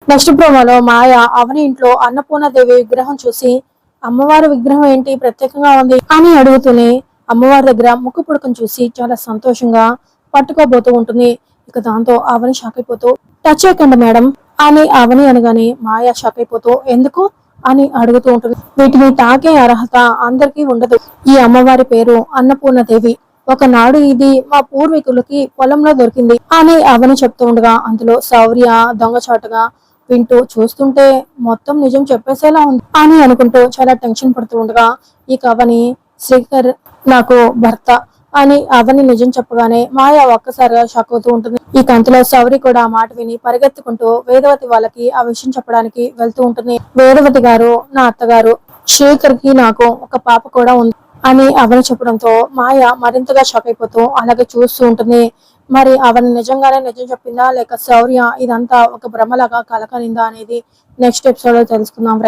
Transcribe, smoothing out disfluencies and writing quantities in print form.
Next ప్రోమోలో మాయ అవని ఇంట్లో అన్నపూర్ణదేవి విగ్రహం చూసి అమ్మవారి విగ్రహం ఏంటి ప్రత్యేకంగా ఉంది అని అడుగుతూనే అమ్మవారి దగ్గర ముక్కు పుడకను చూసి చాలా సంతోషంగా పట్టుకోబోతూ ఉంటుంది. ఇక దాంతో అవని షాక్ అయిపోతూ టచ్ చేయకండి మేడం అని అవని అనగానే మాయ షాక్ అయిపోతూ ఎందుకు అని అడుగుతూ ఉంటుంది. వీటిని తాకే అర్హత అందరికీ ఉండదు. ఈ అమ్మవారి పేరు అన్నపూర్ణదేవి. ఒకనాడు ఇది మా పూర్వీకులకి పొలంలో దొరికింది అని అవని చెప్తూ ఉండగా అందులో శౌర్య దొంగచాటుగా వింటూ చూస్తుంటే మొత్తం నిజం చెప్పేసేలా ఉంది అని అనుకుంటూ చాలా టెన్షన్ పడుతూ ఉండగా ఈ కవని శ్రీకర్ నాకు భర్త అని అవని నిజం చెప్పగానే మాయ ఒక్కసారిగా షాక్ అవుతూ ఉంటుంది. ఈ కంతిలో శౌరి కూడా ఆ మాట విని పరిగెత్తుకుంటూ వేదవతి వాళ్ళకి ఆ విషయం చెప్పడానికి వెళ్తూ ఉంటుంది. వేదవతి గారు నా అత్తగారు శ్రీకర్ కి నాకు ఒక పాప కూడా ఉంది అని అవని చెప్పడంతో మాయ మరింతగా షాక్ అయిపోతూ అలాగే చూస్తూ ఉంటుంది. మరి అవని నిజంగానే నిజం చెప్పిందా లేక శౌర్య ఇదంతా ఒక భ్రమలాగా కలకలిందా అనేది నెక్స్ట్ ఎపిసోడ్ లో తెలుసుకుందాం ఫ్రెండ్స్.